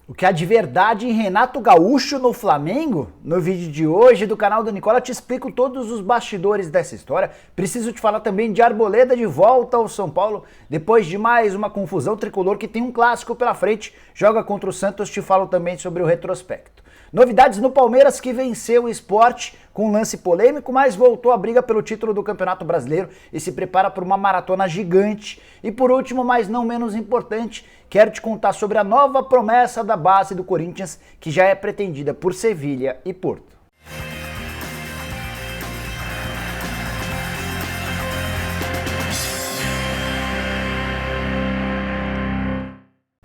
O que há de verdade em Renato Gaúcho no Flamengo? No vídeo de hoje do canal do Nicola te explico todos os bastidores dessa história. Preciso te falar também de Arboleda de volta ao São Paulo, depois de mais uma confusão tricolor que tem um clássico pela frente, joga contra o Santos, te falo também sobre o retrospecto. Novidades no Palmeiras, que venceu o Sport com um lance polêmico, mas voltou à briga pelo título do Campeonato Brasileiro e se prepara para uma maratona gigante. E por último, mas não menos importante, quero te contar sobre a nova promessa da base do Corinthians, que já é pretendida por Sevilha e Porto.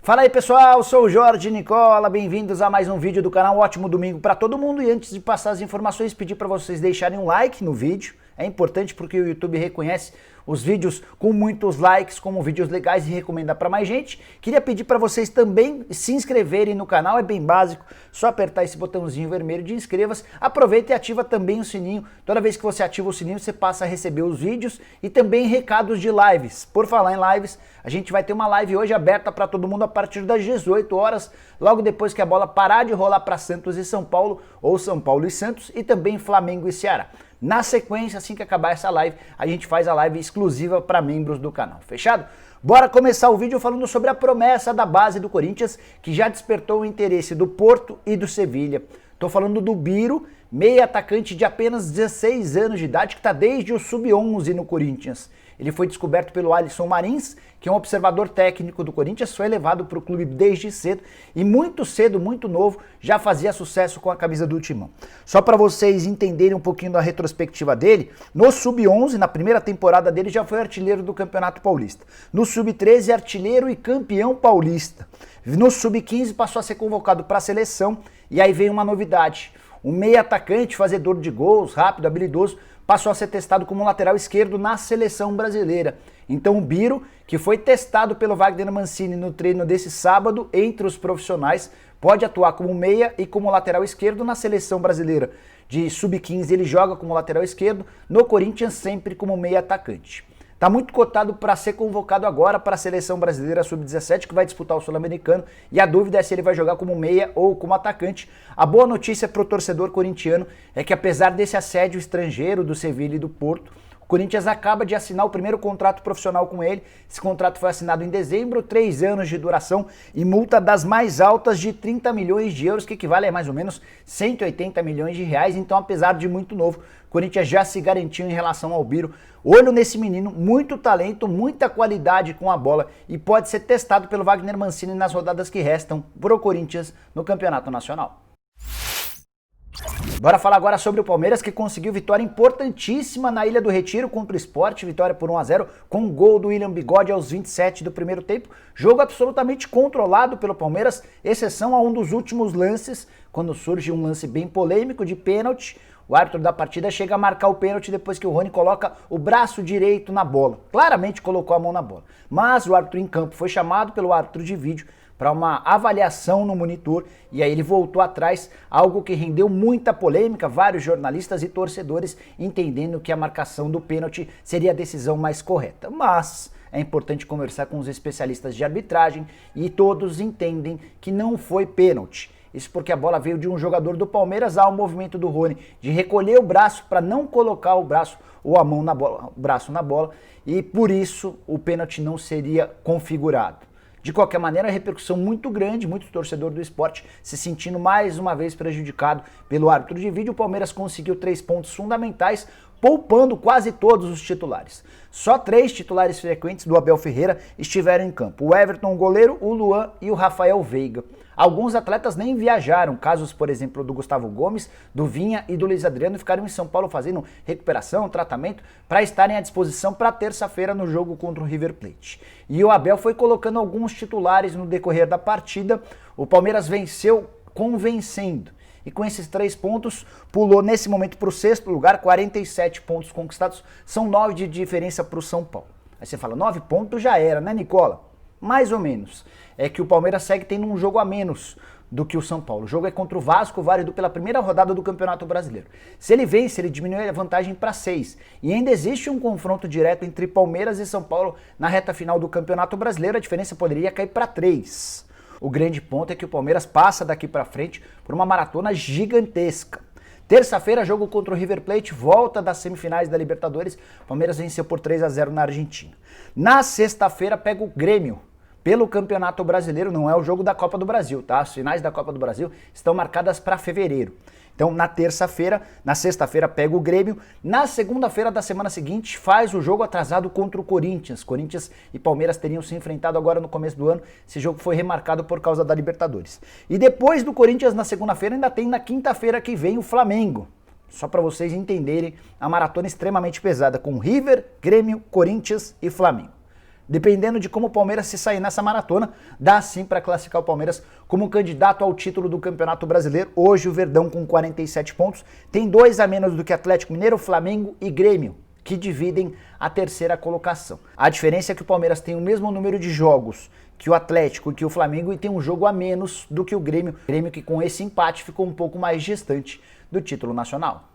Fala aí pessoal, sou o Jorge Nicola, bem-vindos a mais um vídeo do canal. Ótimo domingo para todo mundo, e antes de passar as informações, pedir para vocês deixarem um like no vídeo. É importante porque o YouTube reconhece os vídeos com muitos likes como vídeos legais e recomenda para mais gente. Queria pedir para vocês também se inscreverem no canal, é bem básico, só apertar esse botãozinho vermelho de inscreva-se. Aproveita e ativa também o sininho. Toda vez que você ativa o sininho, você passa a receber os vídeos e também recados de lives. Por falar em lives, a gente vai ter uma live hoje aberta para todo mundo a partir das 18 horas, logo depois que a bola parar de rolar para Santos e São Paulo, ou São Paulo e Santos, e também Flamengo e Ceará. Na sequência, assim que acabar essa live, a gente faz a live exclusiva para membros do canal, fechado? Bora começar o vídeo falando sobre a promessa da base do Corinthians, que já despertou o interesse do Porto e do Sevilha. Tô falando do Biro, meia atacante de apenas 16 anos de idade, que está desde o Sub-11 no Corinthians. Ele foi descoberto pelo Alisson Marins, que é um observador técnico do Corinthians, foi levado para o clube desde cedo e muito cedo, muito novo, já fazia sucesso com a camisa do Timão. Só para vocês entenderem um pouquinho da retrospectiva dele, no Sub-11, na primeira temporada dele, já foi artilheiro do Campeonato Paulista. No Sub-13, artilheiro e campeão paulista. No Sub-15, passou a ser convocado para a seleção e aí veio uma novidade. Um meia atacante, fazedor de gols, rápido, habilidoso, passou a ser testado como lateral esquerdo na seleção brasileira. Então o Biro, que foi testado pelo Wagner Mancini no treino desse sábado entre os profissionais, pode atuar como meia e como lateral esquerdo na seleção brasileira. De sub-15 ele joga como lateral esquerdo, no Corinthians sempre como meia atacante. Está muito cotado para ser convocado agora para a seleção brasileira sub-17, que vai disputar o Sul-Americano, e a dúvida é se ele vai jogar como meia ou como atacante. A boa notícia para o torcedor corintiano é que, apesar desse assédio estrangeiro do Sevilha e do Porto, o Corinthians acaba de assinar o primeiro contrato profissional com ele. Esse contrato foi assinado em dezembro, 3 anos de duração e multa das mais altas de 30 milhões de euros, que equivale a mais ou menos 180 milhões de reais. Então, apesar de muito novo, o Corinthians já se garantiu em relação ao Biro. Olho nesse menino, muito talento, muita qualidade com a bola e pode ser testado pelo Wagner Mancini nas rodadas que restam pro Corinthians no Campeonato Nacional. Bora falar agora sobre o Palmeiras, que conseguiu vitória importantíssima na Ilha do Retiro contra o Sport, vitória por 1-0 com um gol do William Bigode aos 27 do primeiro tempo. Jogo absolutamente controlado pelo Palmeiras, exceção a um dos últimos lances, quando surge um lance bem polêmico de pênalti. O árbitro da partida chega a marcar o pênalti depois que o Rony coloca o braço direito na bola. Claramente colocou a mão na bola. Mas o árbitro em campo foi chamado pelo árbitro de vídeo para uma avaliação no monitor e aí ele voltou atrás, algo que rendeu muita polêmica, vários jornalistas e torcedores entendendo que a marcação do pênalti seria a decisão mais correta. Mas é importante conversar com os especialistas de arbitragem e todos entendem que não foi pênalti. Isso porque a bola veio de um jogador do Palmeiras ao movimento do Rony de recolher o braço para não colocar o braço ou a mão na bola, o braço na bola, e por isso o pênalti não seria configurado. De qualquer maneira, a repercussão muito grande, muito torcedor do esporte se sentindo mais uma vez prejudicado pelo árbitro de vídeo. O Palmeiras conseguiu 3 pontos fundamentais, poupando quase todos os titulares. Só 3 titulares frequentes do Abel Ferreira estiveram em campo: o Everton, o goleiro, o Luan e o Rafael Veiga. Alguns atletas nem viajaram, casos, por exemplo, do Gustavo Gomes, do Vinha e do Luiz Adriano ficaram em São Paulo fazendo recuperação, tratamento, para estarem à disposição para terça-feira no jogo contra o River Plate. E o Abel foi colocando alguns titulares no decorrer da partida. O Palmeiras venceu convencendo. E com esses 3 pontos, pulou nesse momento para o 6º lugar, 47 pontos conquistados, são 9 de diferença para o São Paulo. Aí você fala, 9 pontos já era, né, Nicola? Mais ou menos. É que o Palmeiras segue tendo um jogo a menos do que o São Paulo. O jogo é contra o Vasco, válido pela primeira rodada do Campeonato Brasileiro. Se ele vence, ele diminui a vantagem para 6. E ainda existe um confronto direto entre Palmeiras e São Paulo na reta final do Campeonato Brasileiro, a diferença poderia cair para 3. O grande ponto é que o Palmeiras passa daqui para frente por uma maratona gigantesca. Terça-feira, jogo contra o River Plate, volta das semifinais da Libertadores. O Palmeiras venceu por 3-0 na Argentina. Na sexta-feira, pega o Grêmio pelo Campeonato Brasileiro, não é o jogo da Copa do Brasil, tá? As finais da Copa do Brasil estão marcadas para fevereiro. Então, na sexta-feira pega o Grêmio, na segunda-feira da semana seguinte faz o jogo atrasado contra o Corinthians. Corinthians e Palmeiras teriam se enfrentado agora no começo do ano, esse jogo foi remarcado por causa da Libertadores. E depois do Corinthians na segunda-feira ainda tem na quinta-feira que vem o Flamengo. Só para vocês entenderem a maratona extremamente pesada com River, Grêmio, Corinthians e Flamengo. Dependendo de como o Palmeiras se sair nessa maratona, dá sim para classificar o Palmeiras como candidato ao título do Campeonato Brasileiro. Hoje o Verdão com 47 pontos, tem 2 a menos do que Atlético Mineiro, Flamengo e Grêmio, que dividem a terceira colocação. A diferença é que o Palmeiras tem o mesmo número de jogos que o Atlético e que o Flamengo e tem um jogo a menos do que o Grêmio. O Grêmio que com esse empate ficou um pouco mais distante do título nacional.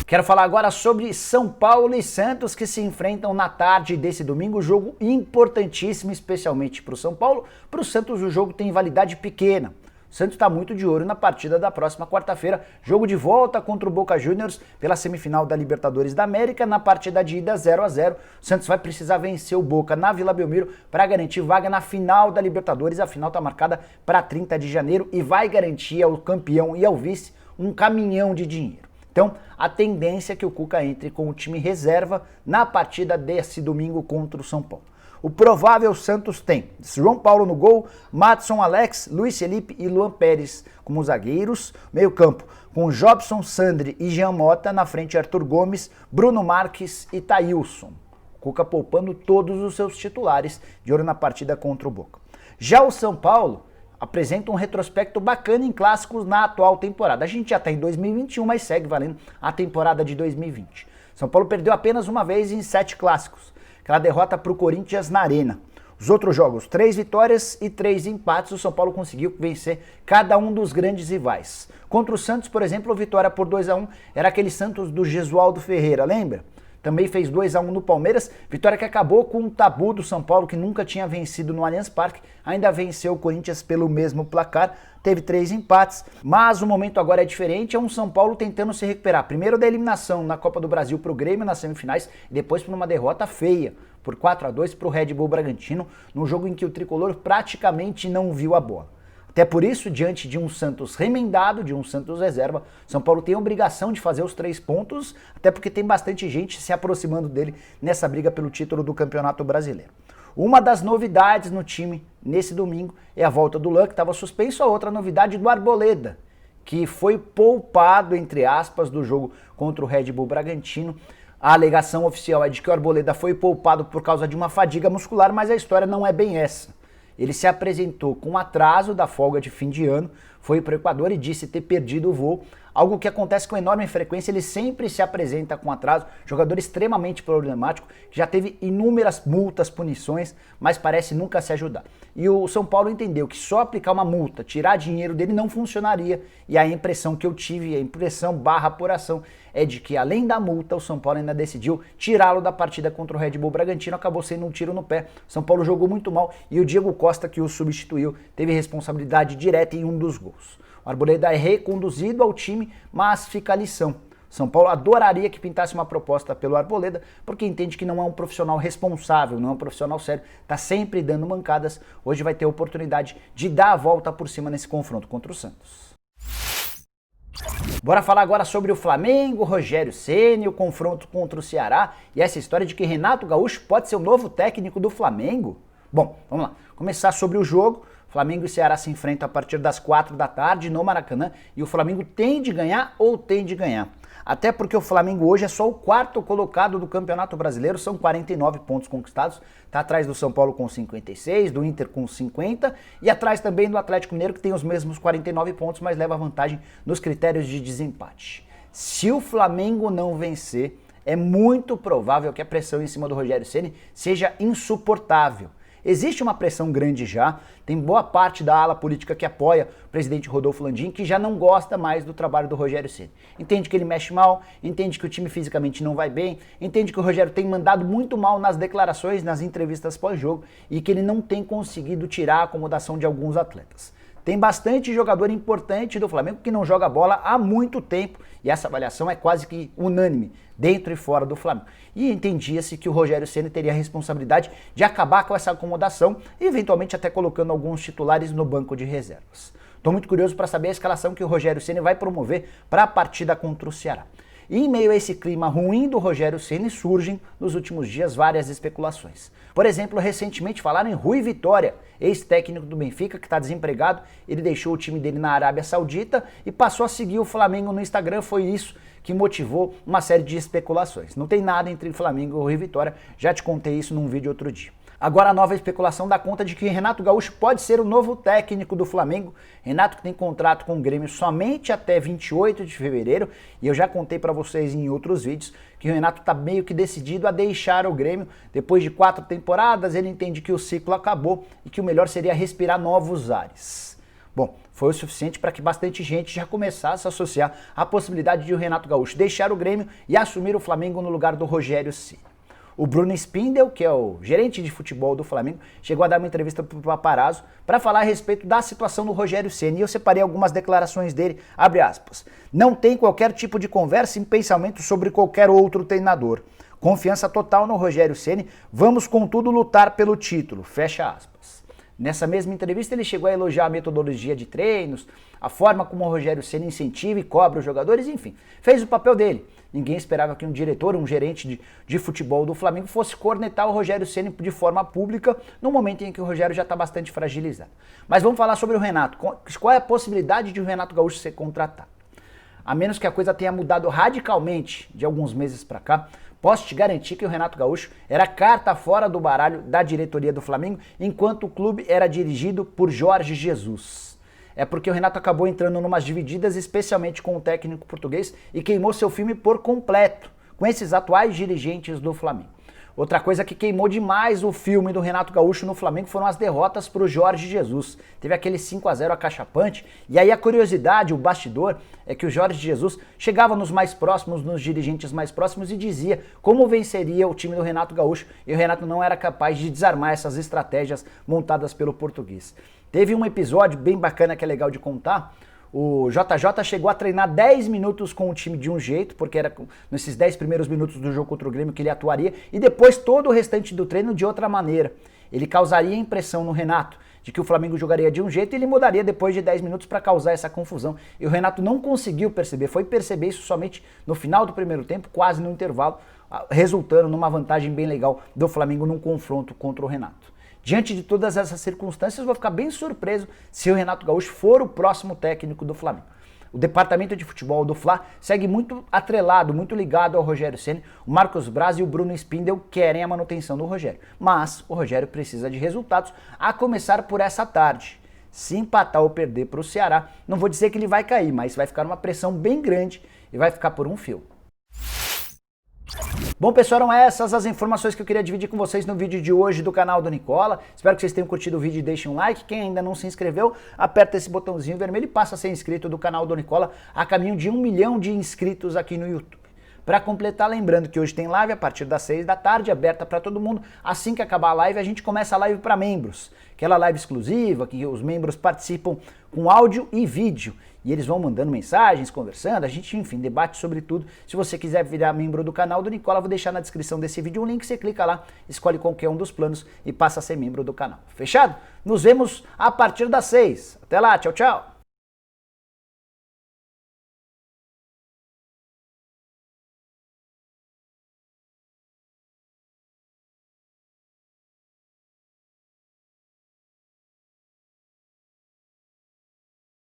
Quero falar agora sobre São Paulo e Santos que se enfrentam na tarde desse domingo, jogo importantíssimo, especialmente para o São Paulo. Para o Santos o jogo tem validade pequena. O Santos está muito de olho na partida da próxima quarta-feira, jogo de volta contra o Boca Juniors pela semifinal da Libertadores da América, na partida de ida 0-0. O Santos vai precisar vencer o Boca na Vila Belmiro para garantir vaga na final da Libertadores. A final está marcada para 30 de janeiro e vai garantir ao campeão e ao vice um caminhão de dinheiro. Então, a tendência é que o Cuca entre com o time reserva na partida desse domingo contra o São Paulo. O provável Santos tem João Paulo no gol, Madison, Alex, Luiz Felipe e Luan Pérez como zagueiros. Meio campo com Jobson, Sandri e Jean Mota, na frente Arthur Gomes, Bruno Marques e Thailson. Cuca poupando todos os seus titulares de olho na partida contra o Boca. Já o São Paulo apresenta um retrospecto bacana em clássicos na atual temporada. A gente já está em 2021, mas segue valendo a temporada de 2020. São Paulo perdeu apenas uma vez em 7 clássicos, aquela derrota para o Corinthians na Arena. Os outros jogos, 3 vitórias e 3 empates, o São Paulo conseguiu vencer cada um dos grandes rivais. Contra o Santos, por exemplo, a vitória por 2-1 era aquele Santos do Gesualdo Ferreira, lembra? Também fez 2-1 no Palmeiras, vitória que acabou com um tabu do São Paulo, que nunca tinha vencido no Allianz Parque, ainda venceu o Corinthians pelo mesmo placar, teve 3 empates, mas o momento agora é diferente, é um São Paulo tentando se recuperar, primeiro da eliminação na Copa do Brasil para o Grêmio nas semifinais, e depois por uma derrota feia, por 4-2 para o Red Bull Bragantino, num jogo em que o tricolor praticamente não viu a bola. Até por isso, diante de um Santos remendado, de um Santos reserva, São Paulo tem a obrigação de fazer os 3 pontos, até porque tem bastante gente se aproximando dele nessa briga pelo título do Campeonato Brasileiro. Uma das novidades no time nesse domingo é a volta do Luan, que estava suspenso, a outra novidade do Arboleda, que foi poupado, entre aspas, do jogo contra o Red Bull Bragantino. A alegação oficial é de que o Arboleda foi poupado por causa de uma fadiga muscular, mas a história não é bem essa. Ele se apresentou com atraso da folga de fim de ano, foi para o Equador e disse ter perdido o voo, algo que acontece com enorme frequência, ele sempre se apresenta com atraso, jogador extremamente problemático, que já teve inúmeras multas, punições, mas parece nunca se ajudar. E o São Paulo entendeu que só aplicar uma multa, tirar dinheiro dele não funcionaria, e a impressão que eu tive, a impressão barra apuração, é de que além da multa, o São Paulo ainda decidiu tirá-lo da partida contra o Red Bull Bragantino, acabou sendo um tiro no pé. São Paulo jogou muito mal e o Diego Costa, que o substituiu, teve responsabilidade direta em um dos gols. O Arboleda é reconduzido ao time, mas fica a lição. São Paulo adoraria que pintasse uma proposta pelo Arboleda, porque entende que não é um profissional responsável, não é um profissional sério, está sempre dando mancadas. Hoje vai ter a oportunidade de dar a volta por cima nesse confronto contra o Santos. Bora falar agora sobre o Flamengo, Rogério Ceni, o confronto contra o Ceará e essa história de que Renato Gaúcho pode ser o novo técnico do Flamengo. Bom, vamos lá. Começar sobre o jogo. Flamengo e Ceará se enfrentam a partir das 4 da tarde no Maracanã e o Flamengo tem de ganhar ou tem de ganhar. Até porque o Flamengo hoje é só o 4º colocado do Campeonato Brasileiro, são 49 pontos conquistados, está atrás do São Paulo com 56, do Inter com 50 e atrás também do Atlético Mineiro, que tem os mesmos 49 pontos, mas leva vantagem nos critérios de desempate. Se o Flamengo não vencer, é muito provável que a pressão em cima do Rogério Ceni seja insuportável. existe uma pressão grande já, tem boa parte da ala política que apoia o presidente Rodolfo Landim, que já não gosta mais do trabalho do Rogério Ceni. Entende que ele mexe mal, entende que o time fisicamente não vai bem, entende que o Rogério tem mandado muito mal nas declarações, nas entrevistas pós-jogo e que ele não tem conseguido tirar a acomodação de alguns atletas. Tem bastante jogador importante do Flamengo que não joga bola há muito tempo e essa avaliação é quase que unânime, dentro e fora do Flamengo. E entendia-se que o Rogério Ceni teria a responsabilidade de acabar com essa acomodação e eventualmente até colocando alguns titulares no banco de reservas. Estou muito curioso para saber a escalação que o Rogério Ceni vai promover para a partida contra o Ceará. E em meio a esse clima ruim do Rogério Ceni surgem nos últimos dias várias especulações. Por exemplo, recentemente falaram em Rui Vitória, ex-técnico do Benfica que está desempregado. Ele deixou o time dele na Arábia Saudita e passou a seguir o Flamengo no Instagram. Foi isso que motivou uma série de especulações. Não tem nada entre Flamengo e Rui Vitória, já te contei isso num vídeo outro dia. Agora a nova especulação dá conta de que Renato Gaúcho pode ser o novo técnico do Flamengo. Renato que tem contrato com o Grêmio somente até 28 de fevereiro. E eu já contei para vocês em outros vídeos que o Renato está meio que decidido a deixar o Grêmio. Depois de 4 temporadas, ele entende que o ciclo acabou e que o melhor seria respirar novos ares. Bom, foi o suficiente para que bastante gente já começasse a associar a possibilidade de o Renato Gaúcho deixar o Grêmio e assumir o Flamengo no lugar do Rogério Ceni. O Bruno Spindel, que é o gerente de futebol do Flamengo, chegou a dar uma entrevista para o Paparazzo para falar a respeito da situação do Rogério Ceni. E eu separei algumas declarações dele, abre aspas. Não tem qualquer tipo de conversa em pensamento sobre qualquer outro treinador. Confiança total no Rogério Ceni, vamos contudo lutar pelo título, fecha aspas. Nessa mesma entrevista ele chegou a elogiar a metodologia de treinos, a forma como o Rogério Ceni incentiva e cobra os jogadores, enfim, fez o papel dele. Ninguém esperava que um diretor, um gerente de futebol do Flamengo fosse cornetar o Rogério Ceni de forma pública no momento em que o Rogério já está bastante fragilizado. Mas vamos falar sobre o Renato. Qual é a possibilidade de o Renato Gaúcho ser contratado? A menos que a coisa tenha mudado radicalmente de alguns meses para cá, posso te garantir que o Renato Gaúcho era carta fora do baralho da diretoria do Flamengo, enquanto o clube era dirigido por Jorge Jesus. É porque o Renato acabou entrando numas divididas, especialmente com o técnico português, e queimou seu filme por completo, com esses atuais dirigentes do Flamengo. Outra coisa que queimou demais o filme do Renato Gaúcho no Flamengo foram as derrotas para o Jorge Jesus. Teve aquele 5-0 acachapante, e aí a curiosidade, o bastidor, é que o Jorge Jesus chegava nos mais próximos, nos dirigentes mais próximos e dizia como venceria o time do Renato Gaúcho, e o Renato não era capaz de desarmar essas estratégias montadas pelo português. Teve um episódio bem bacana que é legal de contar. O JJ chegou a treinar 10 minutos com o time de um jeito, porque era nesses 10 primeiros minutos do jogo contra o Grêmio que ele atuaria, e depois todo o restante do treino de outra maneira. Ele causaria a impressão no Renato de que o Flamengo jogaria de um jeito e ele mudaria depois de 10 minutos para causar essa confusão. E o Renato não conseguiu perceber, foi perceber isso somente no final do primeiro tempo, quase no intervalo, resultando numa vantagem bem legal do Flamengo num confronto contra o Renato. Diante de todas essas circunstâncias, eu vou ficar bem surpreso se o Renato Gaúcho for o próximo técnico do Flamengo. O departamento de futebol do Fla segue muito atrelado, muito ligado ao Rogério Ceni. O Marcos Braz e o Bruno Spindel querem a manutenção do Rogério. Mas o Rogério precisa de resultados, a começar por essa tarde. Se empatar ou perder para o Ceará, não vou dizer que ele vai cair, mas vai ficar uma pressão bem grande e vai ficar por um fio. Bom, pessoal, eram essas as informações que eu queria dividir com vocês no vídeo de hoje do canal do Nicola. Espero que vocês tenham curtido o vídeo e deixem um like. Quem ainda não se inscreveu, aperta esse botãozinho vermelho e passa a ser inscrito do canal do Nicola a caminho de 1 milhão de inscritos aqui no YouTube. Para completar, lembrando que hoje tem live a partir das 6 da tarde, aberta para todo mundo. Assim que acabar a live, a gente começa a live para membros. Aquela live exclusiva, que os membros participam com áudio e vídeo. E eles vão mandando mensagens, conversando, a gente, enfim, debate sobre tudo. Se você quiser virar membro do canal do Nicola, eu vou deixar na descrição desse vídeo um link, você clica lá, escolhe qualquer um dos planos e passa a ser membro do canal. Fechado? Nos vemos a partir das 6. Até lá, tchau, tchau!